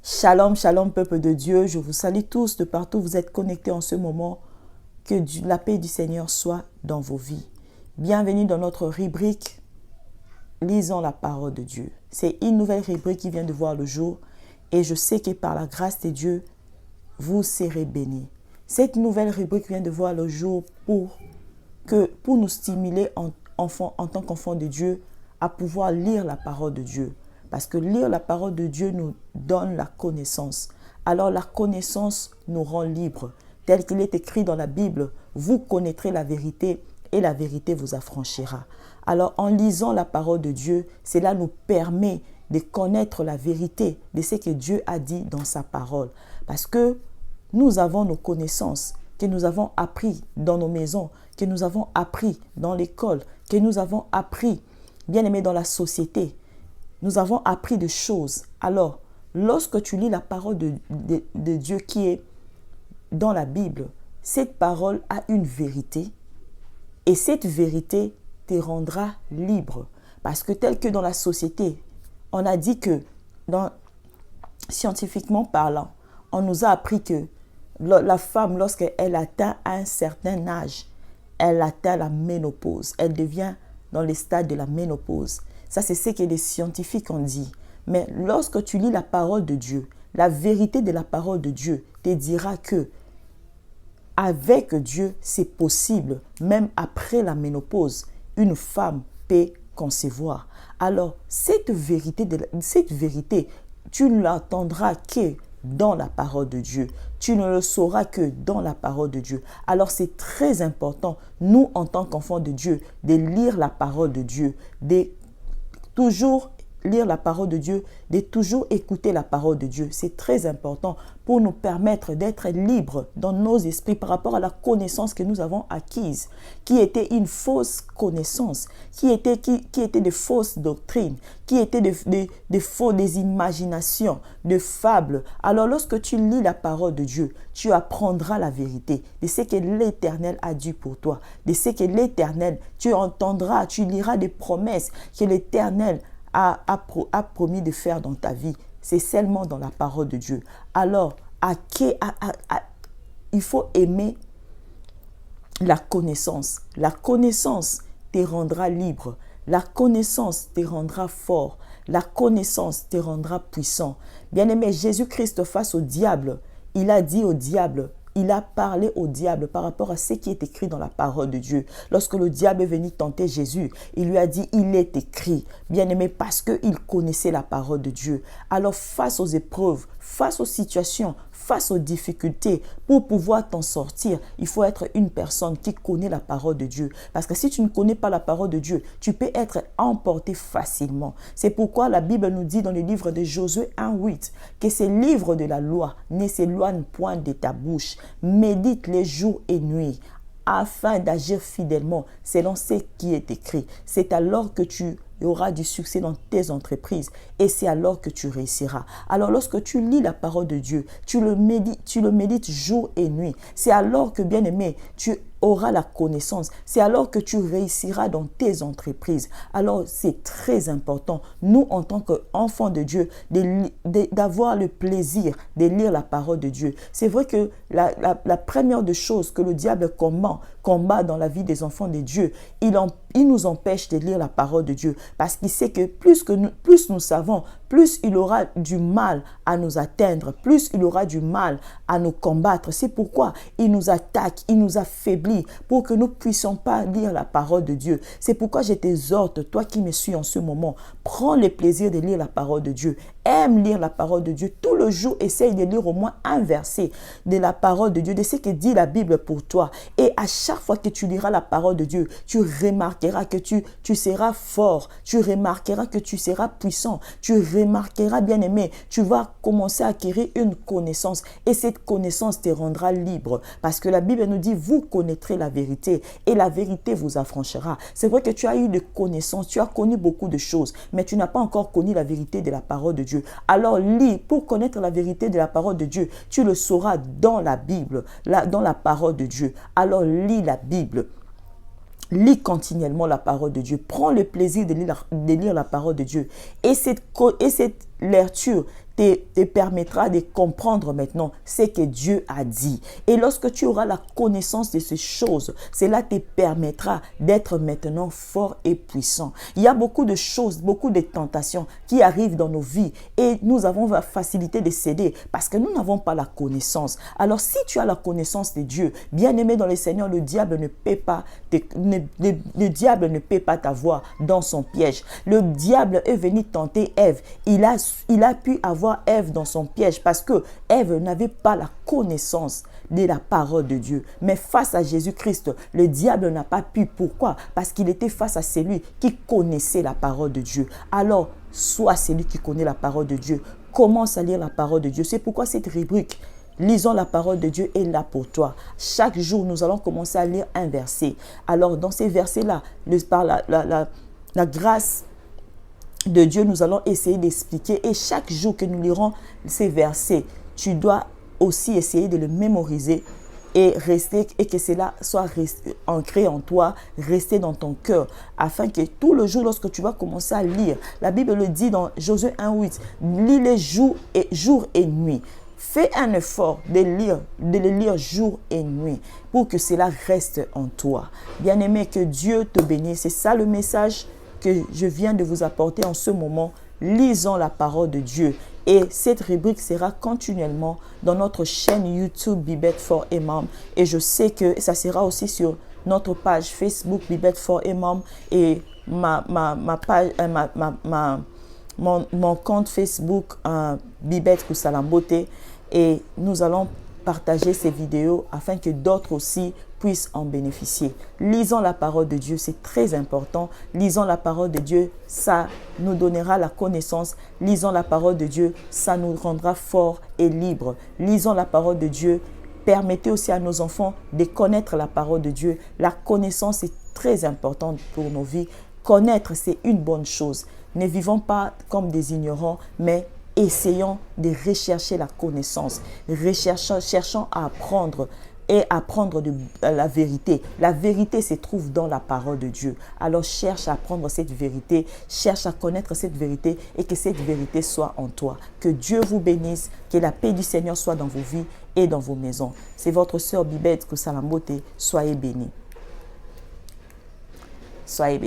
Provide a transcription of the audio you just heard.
Shalom, shalom, peuple de Dieu. Je vous salue tous de partout où vous êtes connectés en ce moment. Que la paix du Seigneur soit dans vos vies. Bienvenue dans notre rubrique Lisons la parole de Dieu. C'est une nouvelle rubrique qui vient de voir le jour et je sais que par la grâce de Dieu, vous serez bénis. Cette nouvelle rubrique vient de voir le jour pour nous stimuler en tant qu'enfants de Dieu à pouvoir lire la parole de Dieu. Parce que lire la parole de Dieu nous donne la connaissance. Alors la connaissance nous rend libres. Tel qu'il est écrit dans la Bible, vous connaîtrez la vérité et la vérité vous affranchira. Alors en lisant la parole de Dieu, cela nous permet de connaître la vérité de ce que Dieu a dit dans sa parole. Parce que nous avons nos connaissances que nous avons appris dans nos maisons, que nous avons appris dans l'école, que nous avons appris, bien aimé, dans la société. Nous avons appris des choses. Alors, lorsque tu lis la parole de Dieu qui est dans la Bible, cette parole a une vérité et cette vérité te rendra libre. Parce que tel que dans la société, on a dit que, scientifiquement parlant, on nous a appris que la femme, lorsqu'elle atteint un certain âge, elle atteint la ménopause. Elle devient dans les stades de la ménopause. Ça, c'est ce que les scientifiques ont dit. Mais lorsque tu lis la parole de Dieu, la vérité de la parole de Dieu te dira que avec Dieu, c'est possible. Même après la ménopause, une femme peut concevoir. Alors, cette vérité, tu ne l'entendras que dans la parole de Dieu. Tu ne le sauras que dans la parole de Dieu. Alors c'est très important, nous en tant qu'enfants de Dieu, de lire la parole de Dieu, de toujours lire la parole de Dieu, de toujours écouter la parole de Dieu. C'est très important pour nous permettre d'être libres dans nos esprits par rapport à la connaissance que nous avons acquise, qui était une fausse connaissance, qui était de fausses doctrines, qui était des imaginations, de fables. Alors lorsque tu lis la parole de Dieu, tu apprendras la vérité de ce que l'Éternel a dit pour toi, de ce que l'Éternel, tu entendras, tu liras des promesses que l'Éternel a promis de faire dans ta vie. C'est seulement dans la parole de Dieu. Alors, il faut aimer la connaissance. La connaissance te rendra libre. La connaissance te rendra fort. La connaissance te rendra puissant. Bien-aimé, Jésus-Christ face au diable, il a dit au diable, il a parlé au diable par rapport à ce qui est écrit dans la parole de Dieu. Lorsque le diable est venu tenter Jésus, il lui a dit, il est écrit, bien-aimé, parce qu'il connaissait la parole de Dieu. Alors face aux épreuves, face aux situations, face aux difficultés, pour pouvoir t'en sortir, il faut être une personne qui connaît la parole de Dieu. Parce que si tu ne connais pas la parole de Dieu, tu peux être emporté facilement. C'est pourquoi la Bible nous dit dans le livre de Josué 1:8 que ces livres de la loi ne s'éloignent point de ta bouche. Médite les jours et nuits afin d'agir fidèlement selon ce qui est écrit. C'est alors que tu auras du succès dans tes entreprises et c'est alors que tu réussiras. Alors lorsque tu lis la parole de Dieu, tu le médites jour et nuit. C'est alors que, bien aimé, tu auras la connaissance. C'est alors que tu réussiras dans tes entreprises. Alors c'est très important, nous en tant qu'enfants de Dieu, d'avoir le plaisir de lire la parole de Dieu. C'est vrai que la première des choses que le diable combat dans la vie des enfants de Dieu, il nous empêche de lire la parole de Dieu parce qu'il sait que plus nous savons, plus il aura du mal à nous atteindre, plus il aura du mal à nous combattre. C'est pourquoi il nous attaque, il nous affaiblit pour que nous ne puissions pas lire la parole de Dieu. C'est pourquoi je t'exhorte, toi qui me suis en ce moment, prends le plaisir de lire la parole de Dieu. Aime lire la parole de Dieu. Tout le jour, essaye de lire au moins un verset de la parole de Dieu, de ce que dit la Bible pour toi. Et à chaque fois que tu liras la parole de Dieu, tu remarqueras que tu seras fort. Tu remarqueras que tu seras puissant. Tu remarqueras, bien aimé, tu vas commencer à acquérir une connaissance. Et cette connaissance te rendra libre. Parce que la Bible nous dit, vous connaîtrez la vérité et la vérité vous affranchira. C'est vrai que tu as eu des connaissances, tu as connu beaucoup de choses, mais tu n'as pas encore connu la vérité de la parole de Dieu. Alors lis, pour connaître la vérité de la parole de Dieu, tu le sauras dans la Bible, dans la parole de Dieu. Alors lis la Bible. Lis continuellement la parole de Dieu. Prends le plaisir de lire la parole de Dieu. Et cette lecture te permettra de comprendre maintenant ce que Dieu a dit. Et lorsque tu auras la connaissance de ces choses, cela te permettra d'être maintenant fort et puissant. Il y a beaucoup de choses, beaucoup de tentations qui arrivent dans nos vies et nous avons la facilité de céder parce que nous n'avons pas la connaissance. Alors si tu as la connaissance de Dieu, bien-aimé dans le Seigneur, le diable ne peut pas t'avoir dans son piège. Le diable est venu tenter Ève. Il a pu avoir Ève dans son piège parce que Ève n'avait pas la connaissance de la parole de Dieu. Mais face à Jésus-Christ, le diable n'a pas pu. Pourquoi? Parce qu'il était face à celui qui connaissait la parole de Dieu. Alors, sois celui qui connaît la parole de Dieu. Commence à lire la parole de Dieu. C'est pourquoi cette rubrique lisons la parole de Dieu est là pour toi. Chaque jour, nous allons commencer à lire un verset. Alors, dans ces versets-là, par la grâce de Dieu, nous allons essayer d'expliquer. Et chaque jour que nous lirons ces versets, tu dois aussi essayer de le mémoriser et que cela soit ancré en toi, rester dans ton cœur, afin que tout le jour, lorsque tu vas commencer à lire, la Bible le dit dans Josué 1:8, lis-les jour et nuit. Fais un effort de le lire jour et nuit pour que cela reste en toi. Bien-aimé, que Dieu te bénisse. C'est ça le message que je viens de vous apporter en ce moment. Lisons la parole de Dieu. Et cette rubrique sera continuellement dans notre chaîne YouTube Bibeth for Imam. Et je sais que ça sera aussi sur notre page Facebook Bibeth for Imam et mon compte Facebook Bibeth Koussalambote. Et nous allons partager ces vidéos afin que d'autres aussi puissent en bénéficier. Lisons la parole de Dieu, c'est très important. Lisons la parole de Dieu, ça nous donnera la connaissance. Lisons la parole de Dieu, ça nous rendra forts et libres. Lisons la parole de Dieu. Permettez aussi à nos enfants de connaître la parole de Dieu. La connaissance est très importante pour nos vies. Connaître, c'est une bonne chose. Ne vivons pas comme des ignorants, mais essayons de rechercher la connaissance. Cherchons à apprendre et apprendre la vérité. La vérité se trouve dans la parole de Dieu. Alors cherche à apprendre cette vérité, cherche à connaître cette vérité et que cette vérité soit en toi. Que Dieu vous bénisse, que la paix du Seigneur soit dans vos vies et dans vos maisons. C'est votre sœur Bibeth Koussalambote. Soyez bénis. Soyez bénis.